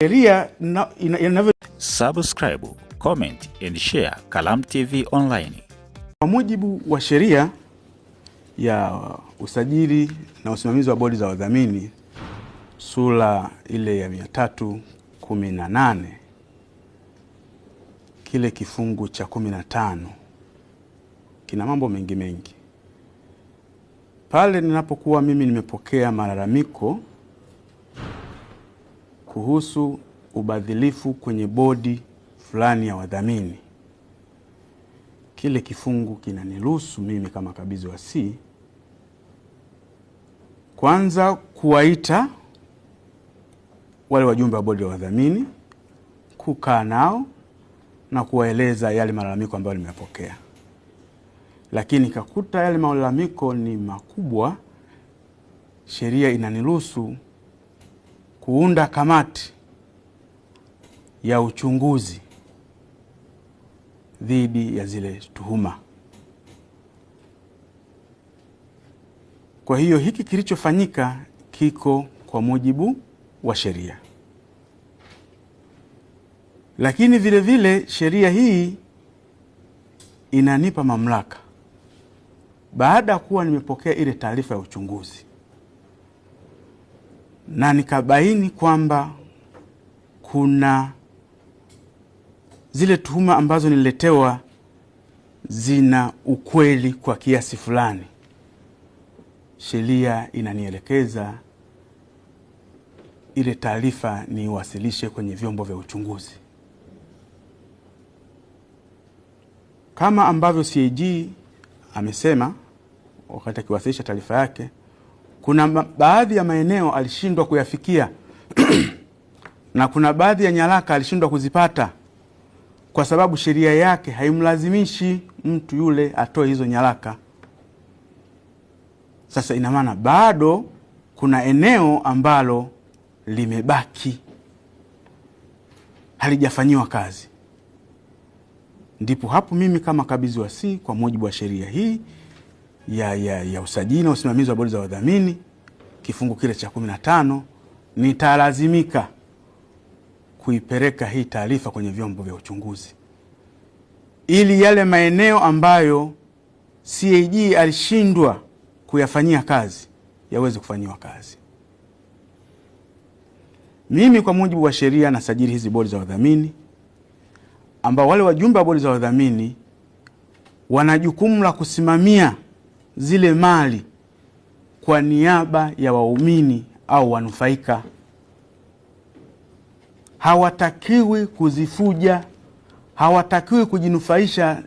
Sheria subscribe, comment and share Kalamu TV Online. Kwa mujibu wa sheria ya usajili na usimamizi wa bodi za wadhamini sura ile ya 318 kile kifungu cha 15 kina mambo mengi. Pale ninapokuwa mimi nimepokea malalamiko kuhusu ubadhilifu kwenye bodi fulani ya wadhamini, kile kifungu kinaniruhusu mimi kama mkabizi wa C kwanza kuwaita wale wajumbe wa bodi ya wadhamini, kukaa nao na kuwaeleza yale malalamiko ambayo nimepokea. Lakini kakuta yale malalamiko ni makubwa, sheria inaniruhusu kuunda kamati ya uchunguzi dhidi ya zile tuhuma. Kwa hiyo hiki kilichofanyika kiko kwa mujibu wa sheria. Lakini vile vile sheria hii inanipa mamlaka, baada ya kuwa nimepokea ile taarifa ya uchunguzi na nikabaini kwamba kuna zile tuhuma ambazo niletewa zina ukweli kwa kiasi fulani, sheria inanielekeza ile taarifa niwasilishe kwenye vyombo vya uchunguzi. Kama ambavyo CAG amesema wakati akiwasilisha taarifa yake, kuna baadhi ya maeneo alishindwa kuyafikia na kuna baadhi ya nyaraka alishindwa kuzipata kwa sababu sheria yake haimlazimishi mtu yule atoe hizo nyaraka. Sasa ina maana bado kuna eneo ambalo limebaki halijafanyiwa kazi. Ndipo hapo mimi kama mkabizi wa C kwa mujibu wa sheria hii ya usajili na usimamizi wa bodi za wadhamini kifungu kile cha 15 nitalazimika kuipeleka hii taarifa kwenye vyombo vya uchunguzi ili yale maeneo ambayo CAG alishindwa kuyafanyia kazi yaweze kufanyiwa kazi. Mimi kwa mujibu wa sheria na sajili hizi bodi za wadhamini, ambao wale wajumbe wa bodi za wadhamini wana jukumu la kusimamia zile mali kwa niaba ya waumini au wanufaika. Hawatakiwi kuzifuja, hawatakiwi kujinufaisha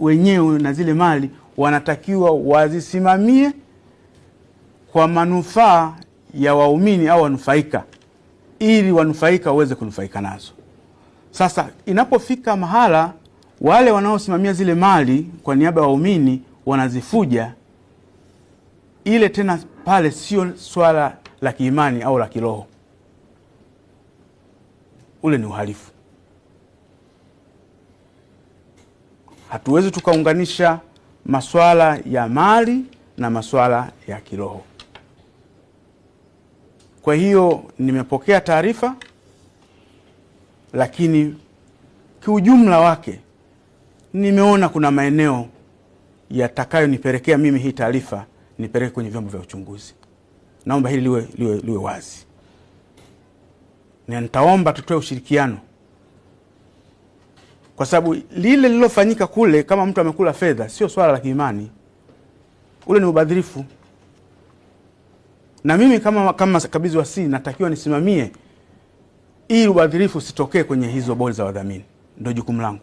wenyewe na zile mali, wanatakiwa wazisimamie kwa manufaa ya waumini au wanufaika ili wanufaika waweze kunufaika nazo. Sasa inapofika mahala wale wanaosimamia zile mali kwa niaba ya waumini wanazifuja, ile tena pale sio swala la kiimani au la kiroho, ule ni uhalifu. Hatuwezi tukaunganisha maswala ya mali na maswala ya kiroho. Kwa hiyo nimepokea taarifa, lakini kiujumla wake nimeona kuna maeneo yatakayo nipelekea mimi hii taarifa nipeleke kwenye vyombo vya uchunguzi. Naomba hili liwe wazi. Na nitaomba tutoe ushirikiano, kwa sababu lile lilofanyika kule, kama mtu amekula fedha, sio swala la kiimani, ule ni ubadhirifu. Na mimi kama mkabizi wa C natakiwa nisimamie ili ubadhirifu usitokee kwenye hizo bodi za wadhamini. Ndio jukumu langu.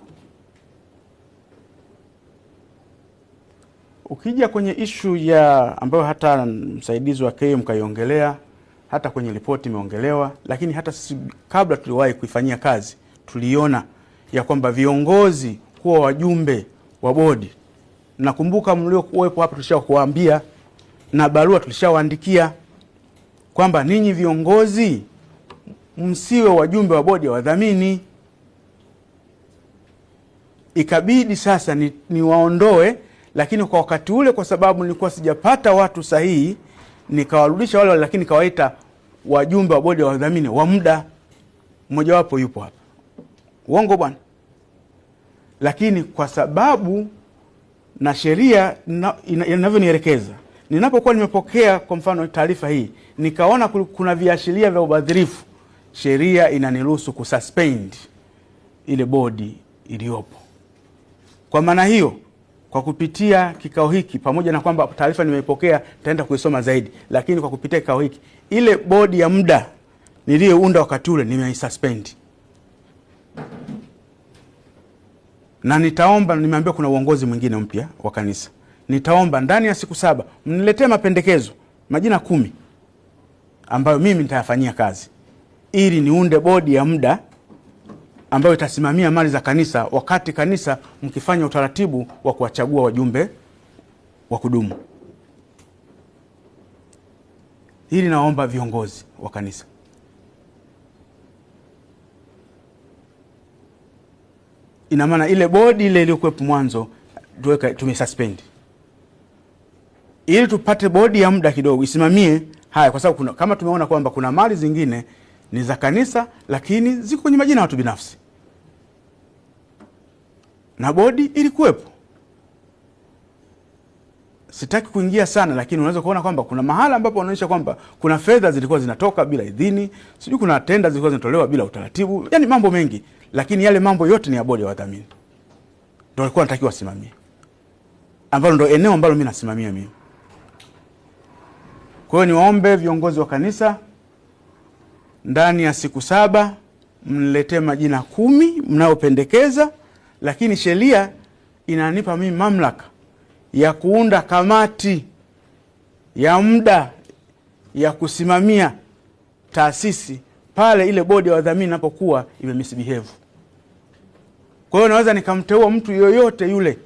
Ukija kwenye ishu ya ambayo hata msaidizi wa KM kaiongelea, hata kwenye ripoti imeongelewa, lakini hata sisi kabla tuliwahi kuifanyia kazi tuliona ya kwamba viongozi kuwa wajumbe wa bodi, nakumbuka mliokuwepo hapa tulishawaambia na barua tulishawaandikia kwamba ninyi viongozi msiwe wajumbe wa bodi ya wadhamini. Ikabidi sasa ni waondoe, lakini kwa wakati ule kwa sababu nilikuwa sijapata watu sahihi nikawarudisha wale, lakini kawaita wajumbe wa bodi ya wadhamini wa muda. mmoja wapo yupo hapa. Uongo bwana? Lakini kwa sababu na sheria inavyonielekeza, ninapokuwa nimepokea kwa mfano taarifa hii, nikaona kuna viashiria vya ubadhirifu, sheria inaniruhusu kususpend ile bodi iliyopo. Kwa maana hiyo, kwa kupitia kikao hiki, pamoja na kwamba taarifa nimeipokea nitaenda kuisoma zaidi, lakini kwa kupitia kikao hiki, ile bodi ya muda niliyounda wakati ule nimeisuspend. Na nitaomba, nimeambiwa kuna uongozi mwingine mpya wa kanisa, nitaomba ndani ya siku 7 mniletee mapendekezo, majina 10 ambayo mimi nitayafanyia kazi, ili niunde bodi ya muda ambayo itasimamia mali za kanisa, wakati kanisa mkifanya utaratibu wa kuwachagua wajumbe wa kudumu. Hili naomba viongozi wa kanisa. Ina maana ile bodi ile iliyokuwepo mwanzo tumesuspend, ili tupate bodi ya muda kidogo isimamie haya, kwa sababu kama tumeona kwamba kuna mali zingine ni za kanisa lakini ziko kwenye majina ya watu binafsi, na bodi ilikuwepo. Sitaki kuingia sana, lakini unaweza kuona kwamba kuna mahala ambapo wanaonyesha kwamba kuna fedha zilikuwa zinatoka bila idhini, sijui kuna tenda zilikuwa zinatolewa bila utaratibu, yani mambo mengi, lakini yale mambo yote ni ya bodi ya wadhamini. Ndio walikuwa natakiwa wasimamie, ambalo ndio eneo ambalo mimi nasimamia mimi. Kwa hiyo niwaombe viongozi wa kanisa, ndani ya siku 7 mniletee majina 10 mnayopendekeza, lakini sheria inanipa mimi mamlaka ya kuunda kamati ya muda ya kusimamia taasisi pale ile bodi ya wadhamini inapokuwa imemisbehave. Kwa hiyo naweza nikamteua mtu yoyote yule,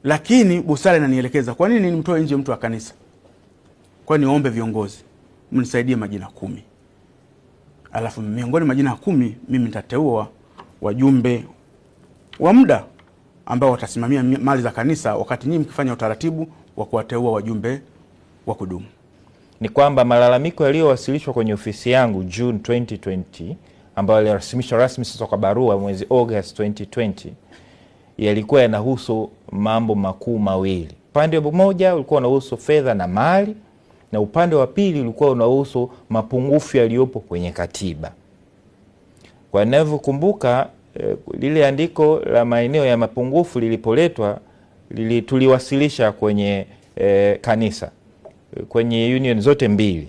lakini busara inanielekeza kwa nini nimtoe nje mtu wa kanisa. Kwa hiyo niombe viongozi mnisaidie majina 10. Alafu miongoni majina 10 mimi nitateua wajumbe wa muda ambao watasimamia mali za kanisa, wakati nyinyi mkifanya utaratibu wa kuwateua wajumbe wa kudumu. Ni kwamba malalamiko yaliyowasilishwa kwenye ofisi yangu June 2020, ambayo yalirasimishwa rasmi sasa kwa barua mwezi August 2020, yalikuwa yanahusu mambo makuu mawili. Upande mmoja ulikuwa unahusu fedha na mali, na upande wa pili ulikuwa unahusu mapungufu yaliyopo kwenye katiba. Kwa ninavyokumbuka, lile andiko la maeneo ya mapungufu lilipoletwa, tuliwasilisha kwenye kanisa, kwenye union zote mbili.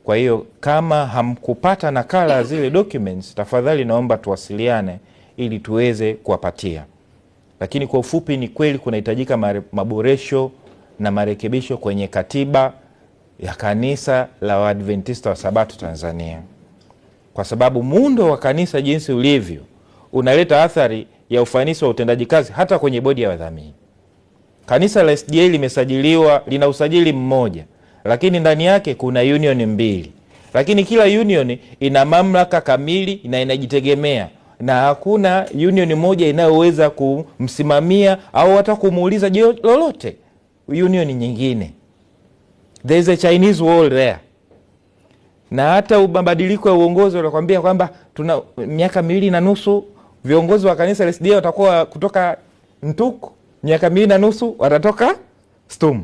Kwa hiyo kama hamkupata nakala zile documents, tafadhali naomba tuwasiliane ili tuweze kuwapatia. Lakini kwa ufupi, ni kweli kunahitajika maboresho na marekebisho kwenye katiba ya kanisa la Waadventista wa Sabato Tanzania, kwa sababu muundo wa kanisa jinsi ulivyo unaleta athari ya ufanisi wa utendaji kazi hata kwenye bodi ya wadhamini. Kanisa la SDA limesajiliwa, lina usajili mmoja, lakini ndani yake kuna union 2. Lakini kila union ina mamlaka kamili na inajitegemea, na hakuna union moja inayoweza kumsimamia au hata kumuuliza lolote union nyingine. There is a Chinese wall there. Na hata mabadiliko ya uongozi wanakuambia kwamba tuna miaka 2.5 viongozi wa kanisa la SDA watakuwa kutoka Ntuku, miaka 2.5 watatoka Stum.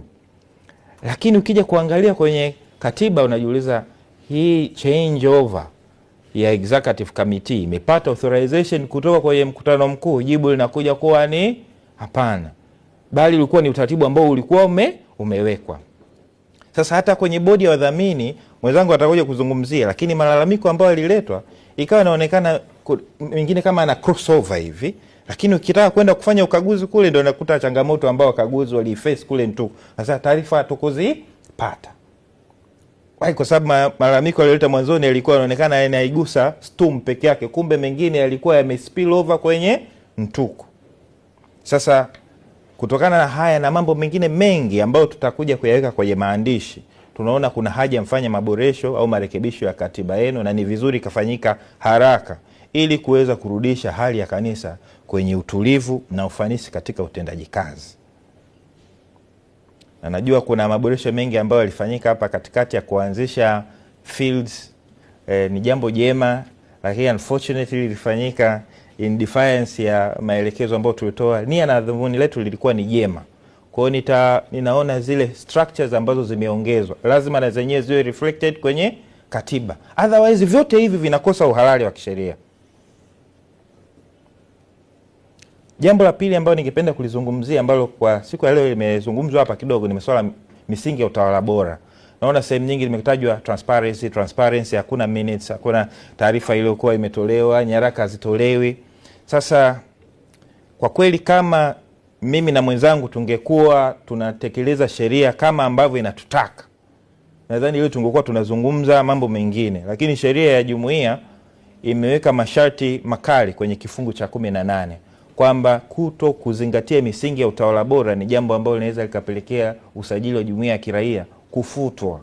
Lakini ukija kuangalia kwenye katiba unajiuliza, hii change over ya executive committee imepata authorization kutoka kwenye mkutano mkuu? Jibu linakuja kuwa ni hapana, bali ulikuwa ni utaratibu ambao ulikuwa umewekwa. Sasa hata kwenye bodi ya wadhamini mwenzangu atakuja kuzungumzia, lakini malalamiko ambayo yaliletwa ikawa inaonekana mingine kama ana crossover hivi, lakini ukitaka kwenda kufanya ukaguzi kule ndio unakuta changamoto ambao wakaguzi waliface kule Ntuku. Sasa taarifa hatukuzipata. Kwa sababu malalamiko yalileta mwanzoni yalikuwa yanaonekana yanaigusa Stum peke yake, kumbe mengine yalikuwa yamespill over kwenye Ntuku. Sasa kutokana na haya na mambo mengine mengi ambayo tutakuja kuyaweka kwenye maandishi, tunaona kuna haja mfanye maboresho au marekebisho ya katiba yenu, na ni vizuri kafanyika haraka ili kuweza kurudisha hali ya kanisa kwenye utulivu na ufanisi katika utendaji kazi. Na najua kuna maboresho mengi ambayo yalifanyika hapa katikati ya kuanzisha fields, ni jambo jema, lakini unfortunately ilifanyika in defiance ya maelekezo ambayo tulitoa. Nia na dhumuni letu lilikuwa ni jema. Kwa hiyo ninaona zile structures ambazo zimeongezwa lazima na zenyewe ziwe reflected kwenye katiba, otherwise vyote hivi vinakosa uhalali wa kisheria. Jambo la pili ambalo ningependa kulizungumzia, ambalo kwa siku ya leo limezungumzwa hapa kidogo, ni masuala misingi ya utawala bora. Naona sehemu nyingi limetajwa transparency, hakuna minutes, hakuna taarifa iliyokuwa imetolewa, nyaraka hazitolewi. Sasa kwa kweli kama mimi na mwenzangu tungekuwa tunatekeleza sheria kama ambavyo inatutaka, nadhani leo tungekuwa tunazungumza mambo mengine, lakini sheria ya jumuiya imeweka masharti makali kwenye kifungu cha 18 kwamba kuto kuzingatia misingi ya utawala bora ni jambo ambalo linaweza likapelekea usajili wa jumuiya ya kiraia kufutwa.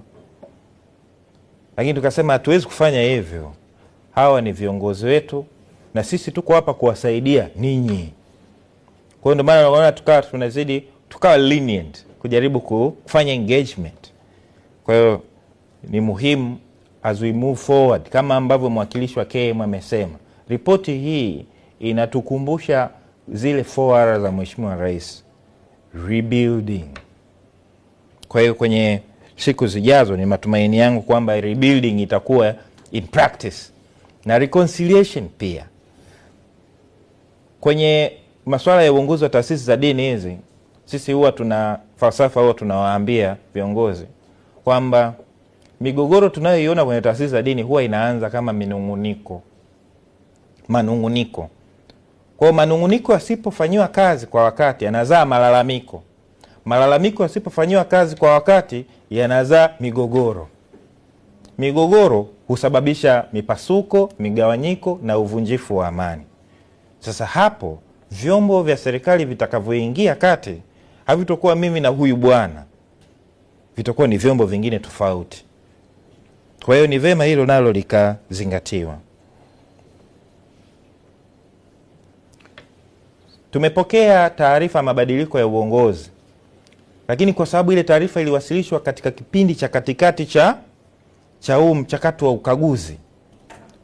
Lakini tukasema hatuwezi kufanya hivyo. Hawa ni viongozi wetu na sisi tuko hapa kuwasaidia ninyi. Kwa hiyo ndio maana unaona tukawa lenient kujaribu kufanya engagement. Kwa hiyo ni muhimu as we move forward, kama ambavyo mwakilishi wa KM amesema, ripoti hii inatukumbusha zile 4R za Mheshimiwa Rais, rebuilding. Kwa hiyo kwenye siku zijazo ni matumaini yangu kwamba rebuilding itakuwa in practice na reconciliation pia. Kwenye masuala ya uongozi wa taasisi za dini hizi, sisi huwa tuna falsafa, huwa tunawaambia viongozi kwamba migogoro tunayoiona kwenye taasisi za dini huwa inaanza kama manunguniko. Kwa manunguniko yasipofanywa kazi kwa wakati yanazaa malalamiko. Malalamiko yasipofanywa kazi kwa wakati yanazaa migogoro. Migogoro husababisha mipasuko, migawanyiko na uvunjifu wa amani. Sasa hapo vyombo vya serikali vitakavyoingia kati havitakuwa mimi na huyu bwana, vitakuwa ni vyombo vingine tofauti. Kwa hiyo ni vema hilo nalo likazingatiwa. Tumepokea taarifa ya mabadiliko ya uongozi, lakini kwa sababu ile taarifa iliwasilishwa katika kipindi cha katikati cha mchakato wa ukaguzi,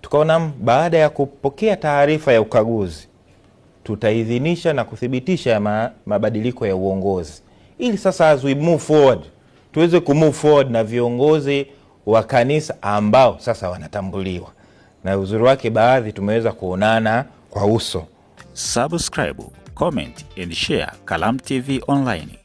tukaona baada ya kupokea taarifa ya ukaguzi tutaidhinisha na kuthibitisha ya mabadiliko ya uongozi, ili sasa as we move forward tuweze kumove forward na viongozi wa kanisa ambao sasa wanatambuliwa, na uzuri wake baadhi tumeweza kuonana kwa uso. Subscribe, comment and share Kalamu TV Online.